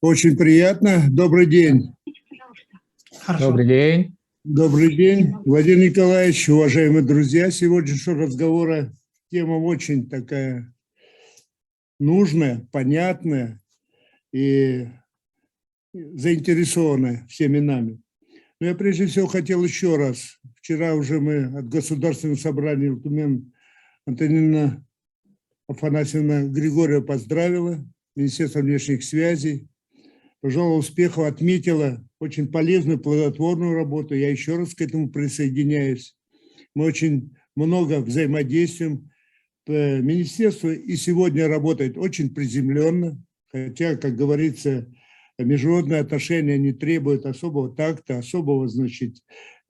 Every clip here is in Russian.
Очень приятно. Добрый день. Хорошо. Добрый день. Добрый день, Владимир Николаевич, уважаемые друзья. Сегодняшнего разговора тема очень такая нужная, понятная и заинтересованная всеми нами. Но я прежде всего хотел еще раз. Вчера уже мы от Государственного собрания Лтумен Антонина Афанасьевна Григорьева поздравила, Министерство внешних связей, пожелала успехов, отметила очень полезную, плодотворную работу. Я еще раз к этому присоединяюсь. Мы очень много взаимодействуем. Министерство и сегодня работает очень приземленно, хотя, как говорится, международные отношения не требуют особого такта, особого,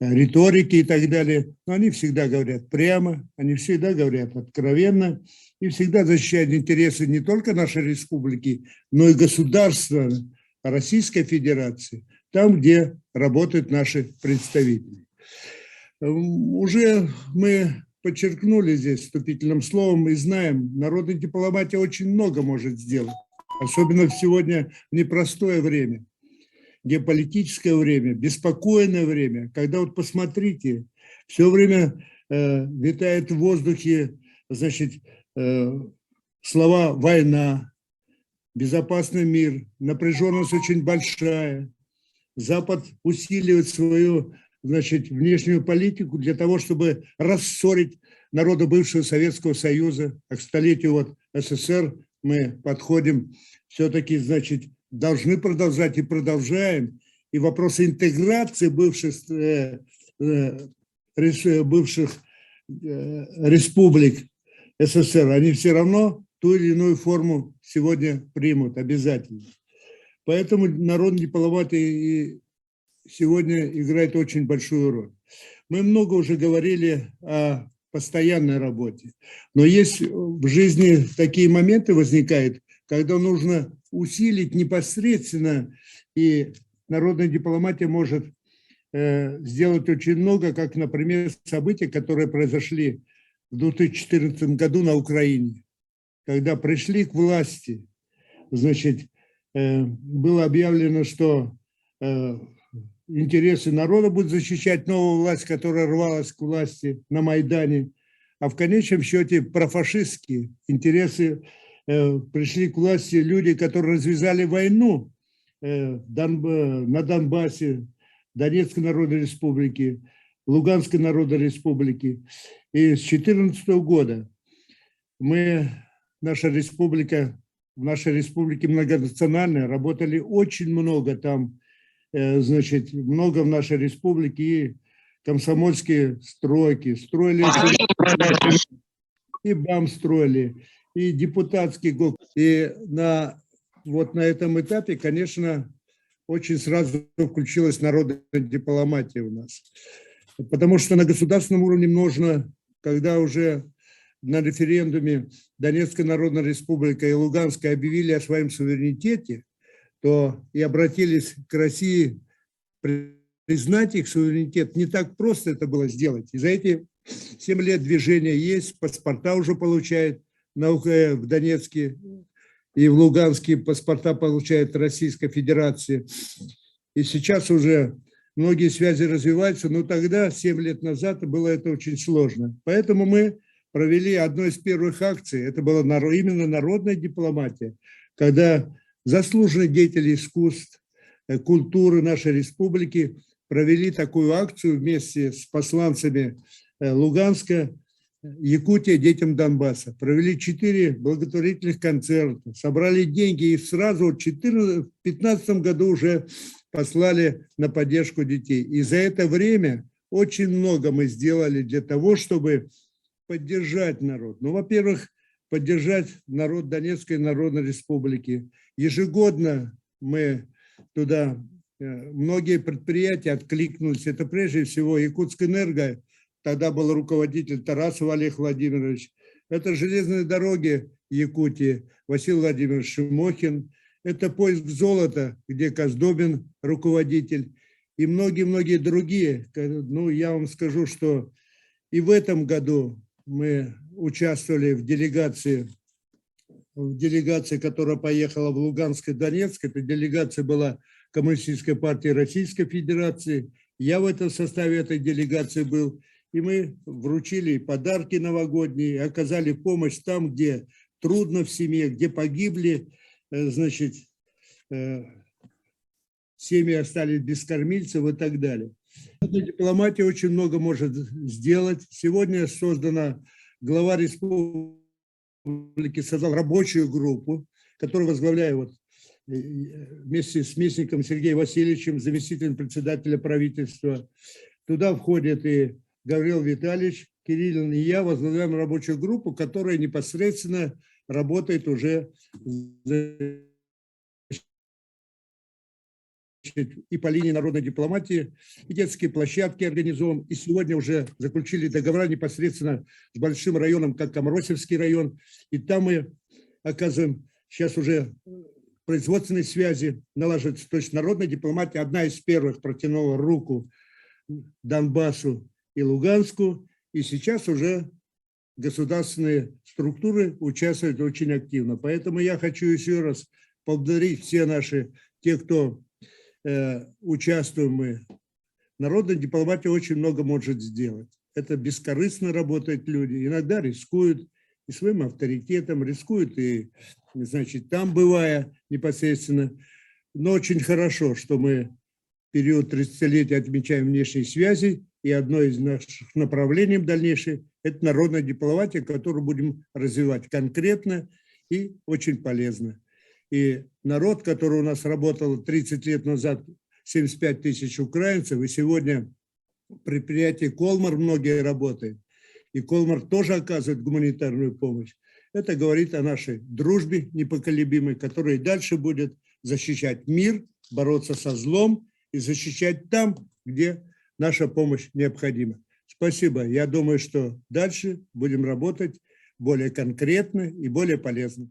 риторики и так далее. Но они всегда говорят прямо, они всегда говорят откровенно и всегда защищают интересы не только нашей республики, но и государства Российской Федерации, там, где работают наши представители. Уже мы подчеркнули здесь вступительным словом и знаем, народная дипломатия очень много может сделать, особенно сегодня в непростое время, геополитическое время, беспокойное время, когда вот посмотрите, все время витает в воздухе, слова «война», «безопасный мир», напряженность очень большая. Запад усиливает свою, внешнюю политику для того, чтобы рассорить народы бывшего Советского Союза. А к столетию СССР мы подходим, все-таки, должны продолжать и продолжаем. И вопросы интеграции бывших республик СССР, они все равно ту или иную форму сегодня примут обязательно. Поэтому народная дипломатия сегодня играет очень большую роль. Мы много уже говорили о постоянной работе, но есть в жизни такие моменты возникают, когда нужно усилить непосредственно, и народная дипломатия может сделать очень много, как, например, события, которые произошли в 2014 году на Украине. Когда пришли к власти, было объявлено, что интересы народа будут защищать новая власть, которая рвалась к власти на Майдане, а в конечном счете профашистские интересы пришли к власти люди, которые развязали войну на Донбассе, Донецкой Народной Республике, Луганской Народной Республике. И с 2014 года в нашей республике многонациональная, работали очень много там, много в нашей республике, и комсомольские стройки, строили, и БАМ строили, и депутатский ГОК. И на этом этапе, конечно, очень сразу включилась народная дипломатия у нас. Потому что на государственном уровне нужно, когда уже на референдуме Донецкая Народная Республика и Луганская объявили о своем суверенитете, то и обратились к России признать их суверенитет. Не так просто это было сделать. И за эти 7 лет движения есть, паспорта уже получают в Донецке и в Луганске, паспорта получает Российская Федерация. И сейчас уже многие связи развиваются, но тогда, 7 лет назад, было это очень сложно. Поэтому мы провели одну из первых акций, это была именно народная дипломатия, когда заслуженные деятели искусств, культуры нашей республики провели такую акцию вместе с посланцами Луганска, Якутия, детям Донбасса. Провели 4 благотворительных концерта, собрали деньги и сразу в 2015 году уже послали на поддержку детей. И за это время очень много мы сделали для того, чтобы поддержать народ. Ну, во-первых, поддержать народ Донецкой Народной Республики. Ежегодно мы туда, многие предприятия откликнулись. Это прежде всего Якутскэнерго, тогда был руководитель Тарасов Олег Владимирович. Это железные дороги Якутии, Василий Владимирович Шимохин. Это поиск золота, где Каздобин руководитель. И многие-многие другие. Ну, я вам скажу, что и в этом году мы участвовали в делегации делегации, которая поехала в Луганск и Донецк. Эта делегация была Коммунистической партии Российской Федерации. Я в этом составе этой делегации был. И мы вручили подарки новогодние, оказали помощь там, где трудно в семье, где погибли, значит, семьи остались без кормильцев и так далее. Дипломатия очень много может сделать. Сегодня создана глава республики, создал рабочую группу, которую возглавляю вот, вместе с местником Сергеем Васильевичем, заместителем председателя правительства. Туда входит и Гаврил Витальевич, Кириллин и я возглавляем рабочую группу, которая непосредственно работает уже и по линии народной дипломатии, и детские площадки организован. И сегодня уже заключили договора непосредственно с большим районом, как Комаросевский район. И там мы оказываем сейчас уже производственные связи, налаживается. То есть народная дипломатия одна из первых протянула руку Донбассу и Луганску. И сейчас уже государственные структуры участвуют очень активно. Поэтому я хочу еще раз поблагодарить все наши, те, кто участвуем мы. Народная дипломатия очень много может сделать. Это бескорыстно работают люди. Иногда рискуют и своим авторитетом, рискуют и, значит, там бывая непосредственно. Но очень хорошо, что мы период 30-летия отмечаем внешние связи. И одно из наших направлений дальнейших – это народная дипломатия, которую будем развивать конкретно и очень полезно. И народ, который у нас работал 30 лет назад, 75 тысяч украинцев, и сегодня в предприятии «Колмар» многие работают, и «Колмар» тоже оказывает гуманитарную помощь. Это говорит о нашей дружбе непоколебимой, которая и дальше будет защищать мир, бороться со злом и защищать там, где наша помощь необходима. Спасибо. Я думаю, что дальше будем работать более конкретно и более полезно.